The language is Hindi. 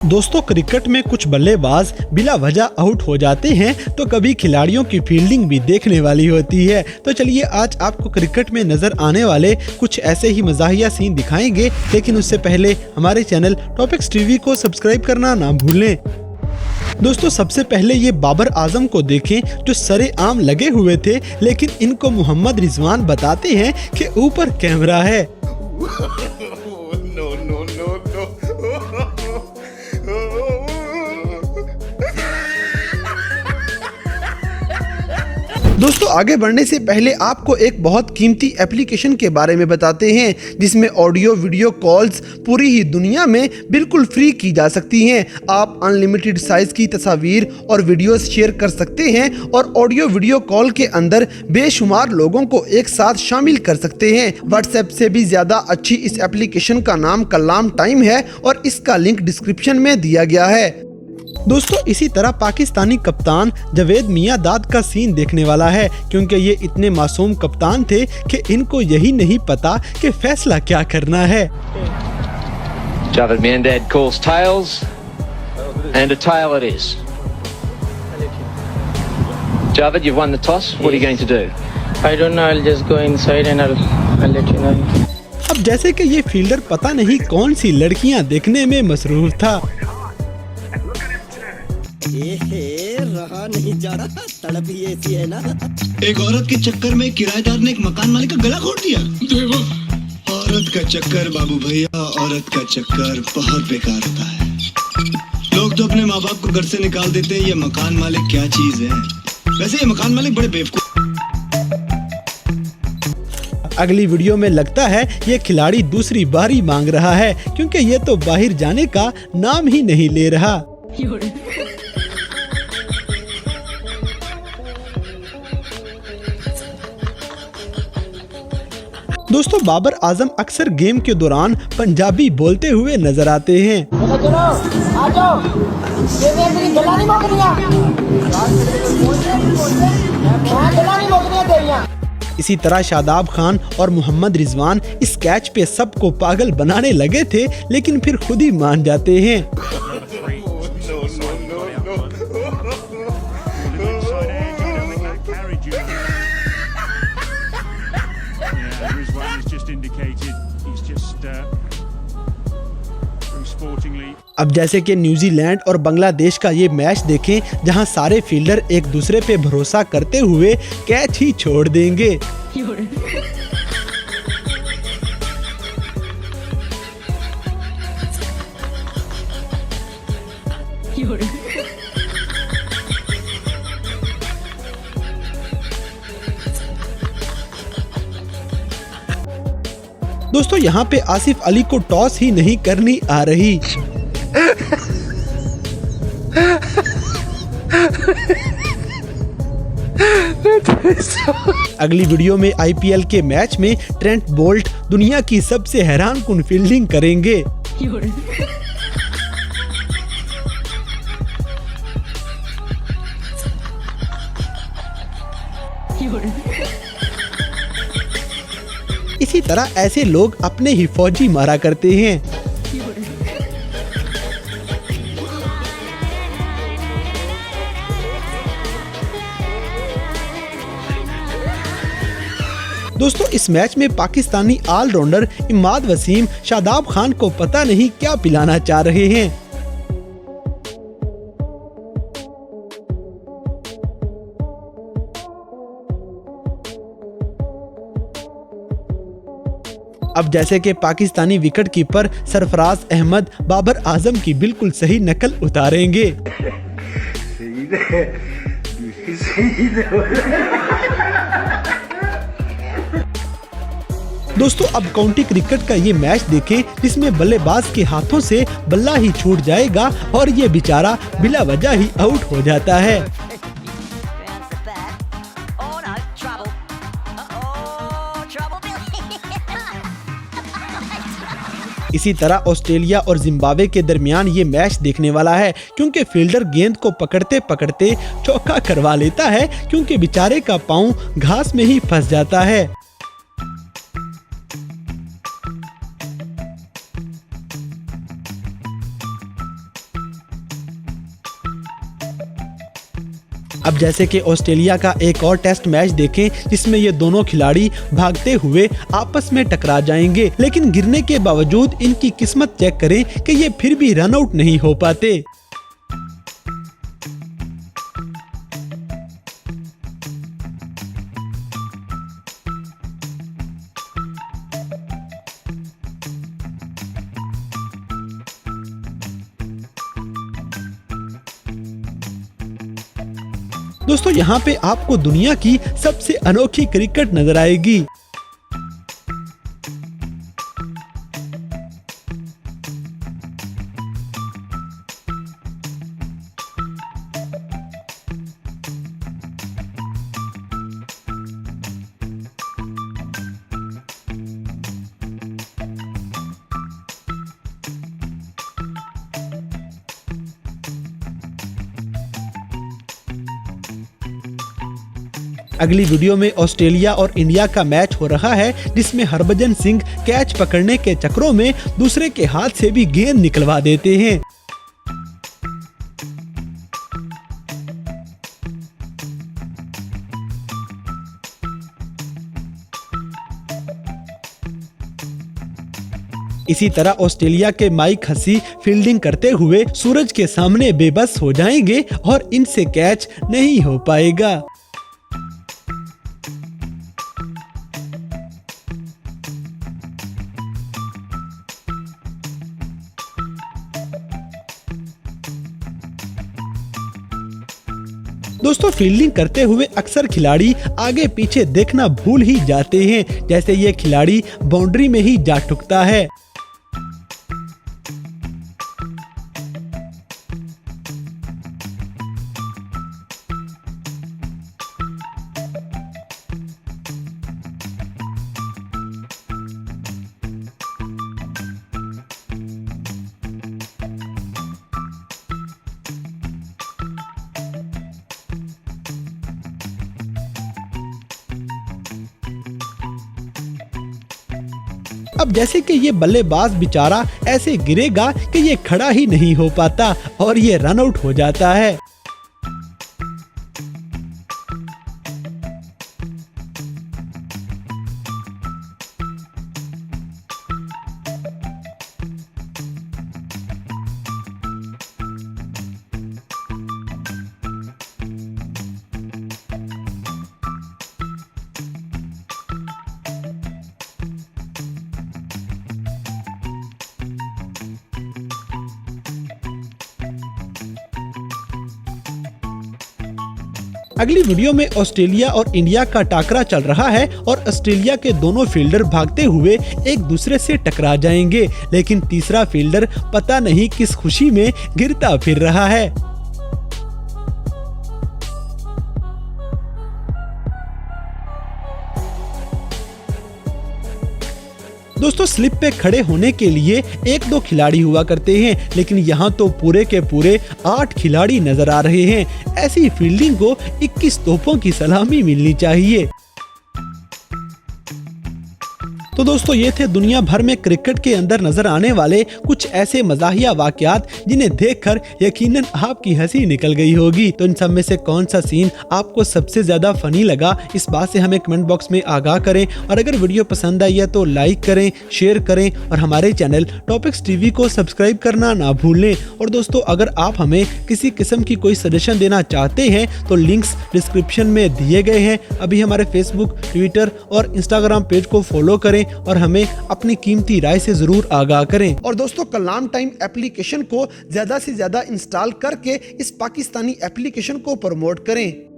दोस्तों, क्रिकेट में कुछ बल्लेबाज बिला वजह आउट हो जाते हैं तो कभी खिलाड़ियों की फील्डिंग भी देखने वाली होती है। तो चलिए आज आपको क्रिकेट में नजर आने वाले कुछ ऐसे ही मज़ाहिया सीन दिखाएंगे, लेकिन उससे पहले हमारे चैनल टॉपिक्स टीवी को सब्सक्राइब करना ना भूलें। दोस्तों, सबसे पहले ये बाबर आजम को देखें जो सरेआम लगे हुए थे, लेकिन इनको मोहम्मद रिजवान बताते हैं कि ऊपर कैमरा है। दोस्तों, आगे बढ़ने से पहले आपको एक बहुत कीमती एप्लीकेशन के बारे में बताते हैं जिसमें ऑडियो वीडियो कॉल्स पूरी ही दुनिया में बिल्कुल फ्री की जा सकती हैं। आप अनलिमिटेड साइज की तस्वीर और वीडियोस शेयर कर सकते हैं और ऑडियो वीडियो कॉल के अंदर बेशुमार लोगों को एक साथ शामिल कर सकते हैं। व्हाट्सएप से भी ज़्यादा अच्छी इस एप्लीकेशन का नाम कलाम टाइम है और इसका लिंक डिस्क्रिप्शन में दिया गया है। दोस्तों, इसी तरह पाकिस्तानी कप्तान जावेद मियांदाद का सीन देखने वाला है, क्योंकि ये इतने मासूम कप्तान थे कि इनको यही नहीं पता कि फैसला क्या करना है। Javed Miandad calls tails, and a tail it is. Javed, you've won the toss. What are you going to do? I don't know. I'll just go inside and I'll let you know. अब जैसे कि ये फील्डर पता नहीं कौन सी लड़कियां देखने में मसरूफ था। रहा नहीं जा रहा, तड़प ही ऐसी है ना। एक औरत के चक्कर में किराएदार ने एक मकान मालिक का गला घोट दिया। औरत का चक्कर बाबू भैया, औरत का चक्कर बहुत बेकार होता है। लोग तो अपने माँ बाप को घर से निकाल देते हैं, ये मकान मालिक क्या चीज है। वैसे ये मकान मालिक बड़े बेवकूफ। अगली वीडियो में लगता है ये खिलाड़ी दूसरी बारी मांग रहा है, क्योंकि ये तो बाहर जाने का नाम ही नहीं ले रहा। दोस्तों, बाबर आजम अक्सर गेम के दौरान पंजाबी बोलते हुए नजर आते हैं। इसी तरह शादाब खान और मोहम्मद रिजवान इस कैच पे सबको पागल बनाने लगे थे, लेकिन फिर खुद ही मान जाते हैं। अब जैसे कि न्यूजीलैंड और बांग्लादेश का ये मैच देखें, जहां सारे फील्डर एक दूसरे पे भरोसा करते हुए कैच ही छोड़ देंगे। दोस्तों, यहाँ पे आसिफ अली को टॉस ही नहीं करनी आ रही। अगली वीडियो में आईपीएल के मैच में ट्रेंट बोल्ट दुनिया की सबसे हैरानकुन फील्डिंग करेंगे। इसी तरह ऐसे लोग अपने ही फौजी मारा करते हैं। दोस्तों, इस मैच में पाकिस्तानी ऑलराउंडर इमाद वसीम शादाब खान को पता नहीं क्या पिलाना चाह रहे हैं। अब जैसे कि पाकिस्तानी विकेट कीपर सरफराज अहमद बाबर आजम की बिल्कुल सही नकल उतारेंगे। दोस्तों, अब काउंटी क्रिकेट का ये मैच देखें जिसमें बल्लेबाज के हाथों से बल्ला ही छूट जाएगा और ये बेचारा बिला वजह ही आउट हो जाता है। इसी तरह ऑस्ट्रेलिया और जिम्बाब्वे के दरमियान ये मैच देखने वाला है, क्योंकि फील्डर गेंद को पकड़ते पकड़ते चौका करवा लेता है, क्योंकि बेचारे का पांव घास में ही फंस जाता है। अब जैसे कि ऑस्ट्रेलिया का एक और टेस्ट मैच देखें जिसमें ये दोनों खिलाड़ी भागते हुए आपस में टकरा जाएंगे, लेकिन गिरने के बावजूद इनकी किस्मत चेक करें कि ये फिर भी रन आउट नहीं हो पाते। दोस्तों यहाँ पे आपको दुनिया की सबसे अनोखी क्रिकेट नजर आएगी। अगली वीडियो में ऑस्ट्रेलिया और इंडिया का मैच हो रहा है जिसमें हरभजन सिंह कैच पकड़ने के चक्करों में दूसरे के हाथ से भी गेंद निकलवा देते हैं। इसी तरह ऑस्ट्रेलिया के माइक हसी फील्डिंग करते हुए सूरज के सामने बेबस हो जाएंगे और इनसे कैच नहीं हो पाएगा। दोस्तों फील्डिंग करते हुए अक्सर खिलाड़ी आगे पीछे देखना भूल ही जाते हैं, जैसे ये खिलाड़ी बाउंड्री में ही जा टुकता है। अब जैसे कि ये बल्लेबाज बेचारा ऐसे गिरेगा कि ये खड़ा ही नहीं हो पाता और ये रन आउट हो जाता है। अगली वीडियो में ऑस्ट्रेलिया और इंडिया का टाकरा चल रहा है और ऑस्ट्रेलिया के दोनों फील्डर भागते हुए एक दूसरे से टकरा जाएंगे, लेकिन तीसरा फील्डर पता नहीं किस खुशी में गिरता फिर रहा है। दोस्तों स्लिप पे खड़े होने के लिए 1-2 खिलाड़ी हुआ करते हैं, लेकिन यहाँ तो पूरे के पूरे 8 खिलाड़ी नजर आ रहे हैं। ऐसी फील्डिंग को 21 तोपों की सलामी मिलनी चाहिए। तो दोस्तों ये थे दुनिया भर में क्रिकेट के अंदर नजर आने वाले कुछ ऐसे मजाहिया वाकयात जिन्हें देखकर यकीनन आपकी हंसी निकल गई होगी। तो इन सब में से कौन सा सीन आपको सबसे ज्यादा फनी लगा, इस बात से हमें कमेंट बॉक्स में आगाह करें। और अगर वीडियो पसंद आई है तो लाइक करें, शेयर करें और हमारे चैनल टॉपिक्स टीवी को सब्सक्राइब करना ना भूलें। और दोस्तों अगर आप हमें किसी किस्म की कोई सजेशन देना चाहते हैं तो लिंक्स डिस्क्रिप्शन में दिए गए हैं। अभी हमारे फेसबुक, ट्विटर और इंस्टाग्राम पेज को फॉलो करें और हमें अपनी कीमती राय से जरूर आगाह करें। और दोस्तों कलाम टाइम एप्लीकेशन को ज्यादा से ज्यादा इंस्टॉल करके इस पाकिस्तानी एप्लीकेशन को प्रमोट करें।